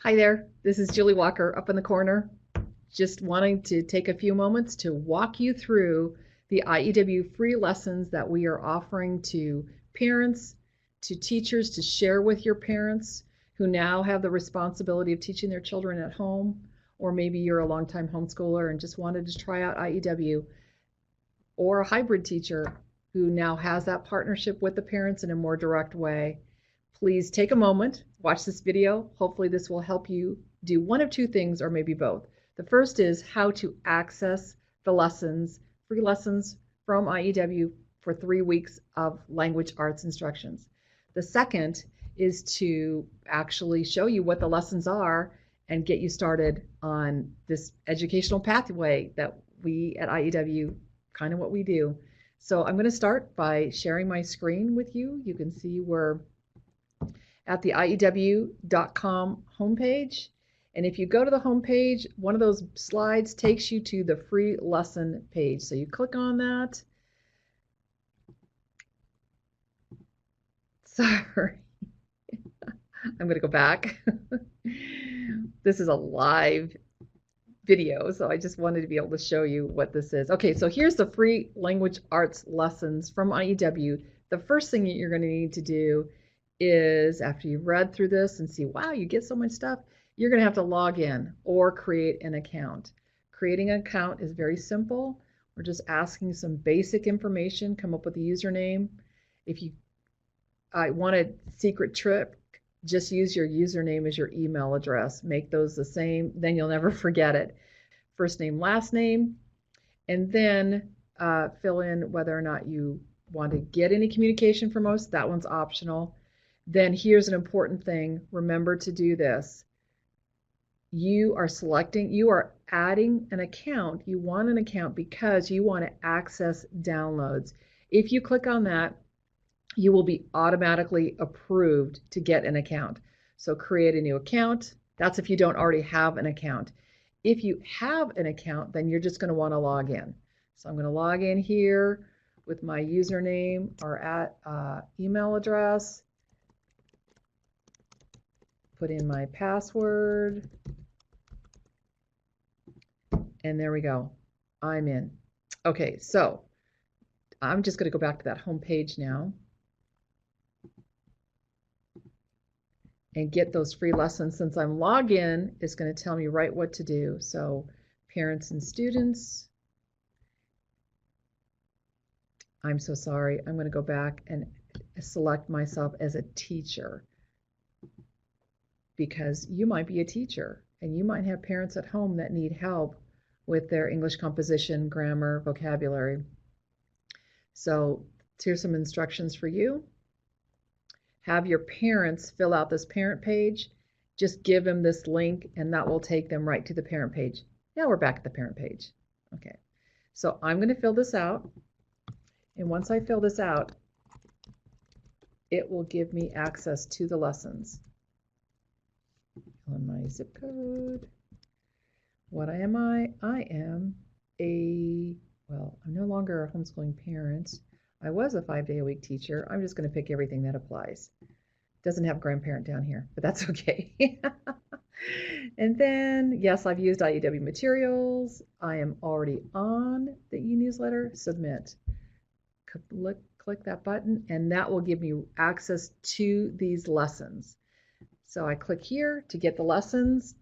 Hi there, this is Julie Walker up in the corner. Just wanting to take a few moments to walk you through the IEW free lessons that we are offering to parents, to teachers, to share with your parents who now have the responsibility of teaching their children at home, or maybe you're a longtime homeschooler and just wanted to try out IEW, or a hybrid teacher who now has that partnership with the parents in a more direct way. Please take a moment, watch this video. Hopefully this will help you do one of two things or maybe both. The first is how to access the lessons, free lessons from IEW for 3 weeks of language arts instructions. The second is to actually show you what the lessons are and get you started on this educational pathway that we at IEW kind of what we do. So I'm going to start by sharing my screen with you. You can see we're at the IEW.com homepage. And if you go to the homepage, one of those slides takes you to the free lesson page. So you click on that. Sorry, I'm going to go back. This is a live video, so I just wanted to be able to show you what this is. Okay, so here's the free language arts lessons from IEW. The first thing that you're going to need to do is, after you've read through this and see, wow, you get so much stuff, you're going to have to log in or create an account. Creating an account is very simple. We're just asking some basic information, come up with a username. If you want a secret trick, just use your username as your email address. Make those the same, then you'll never forget it. First name, last name, and then fill in whether or not you want to get any communication from us. That one's optional. Then here's an important thing. Remember to do this. You are adding an account. You want an account because you want to access downloads. If you click on that, you will be automatically approved to get an account. So create a new account. That's if you don't already have an account. If you have an account, then you're just going to want to log in. So I'm going to log in here with my username or email address. Put in my password. And there we go. I'm in. Okay, so I'm just going to go back to that home page now and get those free lessons. Since I'm logged in, it's going to tell me right what to do. So parents and students. I'm so sorry. I'm going to go back and select myself as a teacher, because you might be a teacher and you might have parents at home that need help with their English composition, grammar, vocabulary. So here's some instructions for you. Have your parents fill out this parent page. Just give them this link and that will take them right to the parent page. Now we're back at the parent page. Okay, so I'm going to fill this out. And once I fill this out, it will give me access to the lessons. On my zip code. What am I? I am I'm no longer a homeschooling parent. I was a 5-day-a-week teacher. I'm just going to pick everything that applies. Doesn't have grandparent down here, but that's okay. And then, yes, I've used IEW materials. I am already on the e-newsletter. Submit. Click that button, and that will give me access to these lessons. So I click here to get the lessons.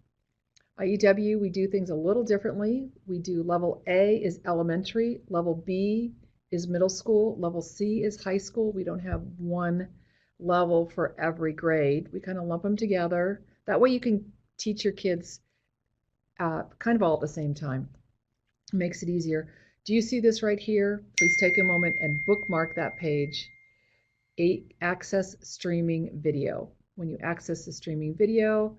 IEW, we do things a little differently. We do level A is elementary, level B is middle school, level C is high school. We don't have one level for every grade. We kind of lump them together. That way you can teach your kids kind of all at the same time. It makes it easier. Do you see this right here? Please take a moment and bookmark that page. Access streaming video. When you access the streaming video,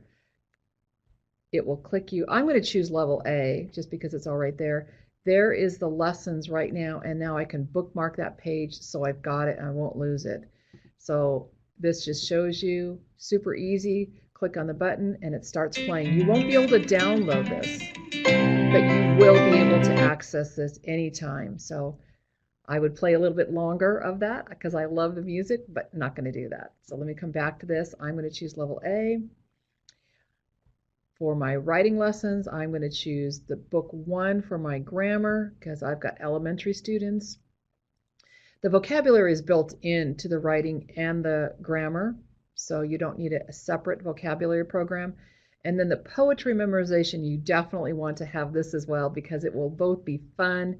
it will click you. I'm going to choose level A just because it's all right there. There is the lessons right now, and now I can bookmark that page so I've got it and I won't lose it. So this just shows you, super easy. Click on the button and it starts playing. You won't be able to download this, but you will be able to access this anytime. So I would play a little bit longer of that because I love the music, but I'm not going to do that. So let me come back to this. I'm going to choose level A. For my writing lessons, I'm going to choose the book 1 for my grammar because I've got elementary students. The vocabulary is built into the writing and the grammar, so you don't need a separate vocabulary program. And then the poetry memorization, you definitely want to have this as well because it will both be fun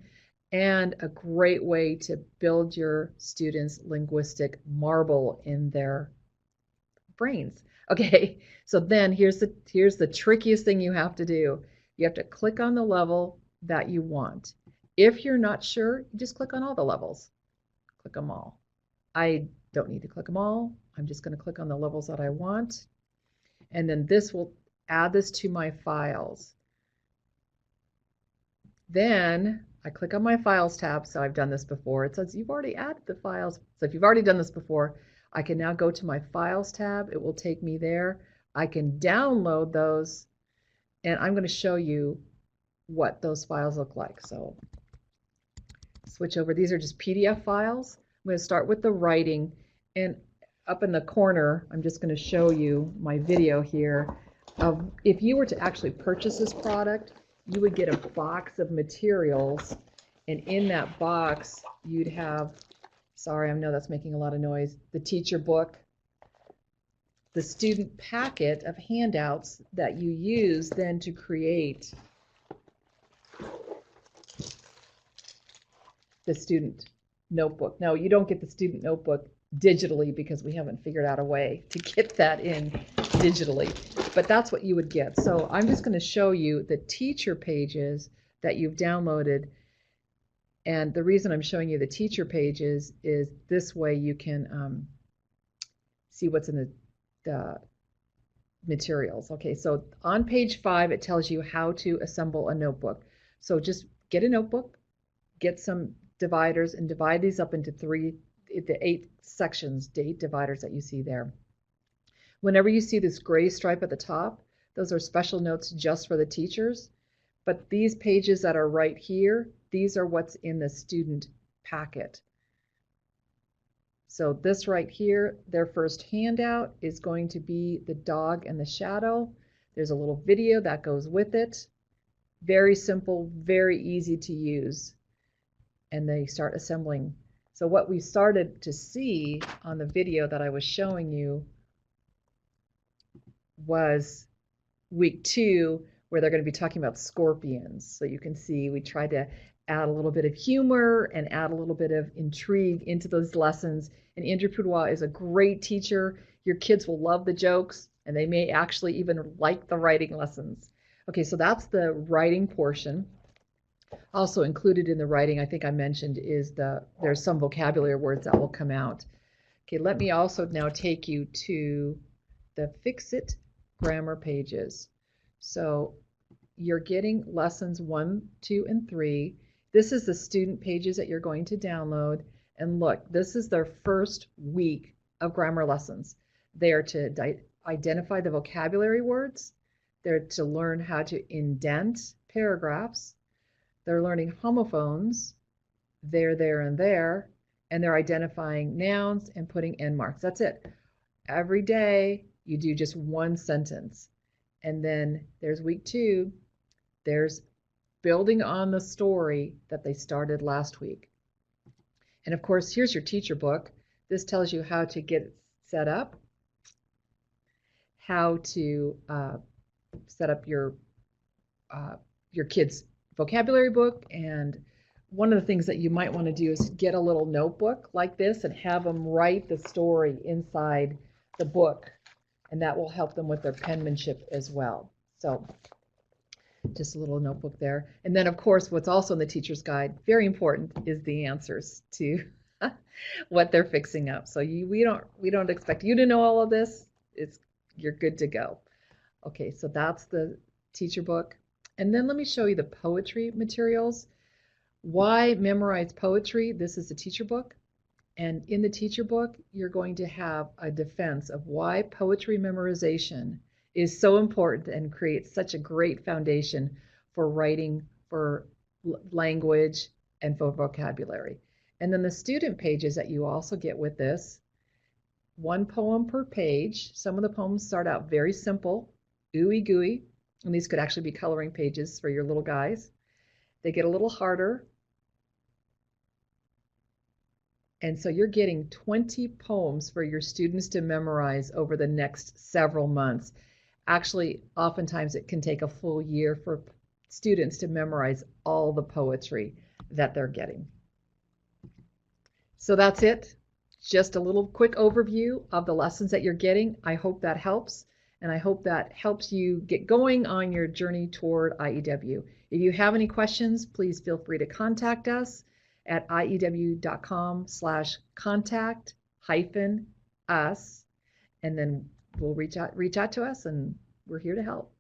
and a great way to build your students' linguistic marble in their brains. Okay, so then here's the trickiest thing you have to do. You have to click on the level that you want. If you're not sure, you just click on all the levels. Click them all. I don't need to click them all. I'm just going to click on the levels that I want. And then this will add this to my files. Then I click on my files tab. So I've done this before. It says you've already added the files. So if you've already done this before, I can now go to my files tab. It will take me there. I can download those, and I'm going to show you what those files look like. So switch over. These are just PDF files. I'm going to start with the writing, and up in the corner, I'm just going to show you my video here of if you were to actually purchase this product, you would get a box of materials, and in that box, you'd have, sorry, I know that's making a lot of noise, the teacher book, the student packet of handouts that you use then to create the student notebook. Now, you don't get the student notebook digitally because we haven't figured out a way to get that in digitally, but that's what you would get. So I'm just going to show you the teacher pages that you've downloaded. And the reason I'm showing you the teacher pages is this way you can see what's in the materials. Okay, so on page 5, it tells you how to assemble a notebook. So just get a notebook, get some dividers, and divide these up into the 8 sections, the 8 dividers that you see there. Whenever you see this gray stripe at the top, those are special notes just for the teachers. But these pages that are right here, these are what's in the student packet. So this right here, their first handout is going to be the dog and the shadow. There's a little video that goes with it. Very simple, very easy to use. And they start assembling. So what we started to see on the video that I was showing you was week 2, where they're going to be talking about scorpions. So you can see we tried to add a little bit of humor and add a little bit of intrigue into those lessons. And Andrew Poudois is a great teacher. Your kids will love the jokes, and they may actually even like the writing lessons. Okay, so that's the writing portion. Also included in the writing, I think I mentioned, is there's some vocabulary words that will come out. Okay, let me also now take you to the Fix-It grammar pages. So you're getting lessons 1, 2, and 3. This is the student pages that you're going to download. And look, this is their first week of grammar lessons. They are to identify the vocabulary words. They're to learn how to indent paragraphs. They're learning homophones, there, and there. And they're identifying nouns and putting end marks. That's it. Every day you do just one sentence. And then there's week 2. There's building on the story that they started last week. And of course, here's your teacher book. This tells you how to get it set up, how to set up your kids' vocabulary book. And one of the things that you might want to do is get a little notebook like this and have them write the story inside the book. And that will help them with their penmanship as well. So just a little notebook there. And then, of course, what's also in the teacher's guide, very important, is the answers to what they're fixing up. So we don't expect you to know all of this. You're good to go. Okay, so that's the teacher book. And then let me show you the poetry materials. Why memorize poetry? This is the teacher book. And in the teacher book, you're going to have a defense of why poetry memorization is so important and creates such a great foundation for writing, for language, and for vocabulary. And then the student pages that you also get with this, 1 poem per page. Some of the poems start out very simple, ooey gooey, And these could actually be coloring pages for your little guys. They get a little harder. And so you're getting 20 poems for your students to memorize over the next several months. Actually, oftentimes it can take a full year for students to memorize all the poetry that they're getting. So that's it. Just a little quick overview of the lessons that you're getting. I hope that helps, and I hope that helps you get going on your journey toward IEW. If you have any questions, please feel free to contact us at iew.com/contact-us, and then we'll reach out to us, and we're here to help.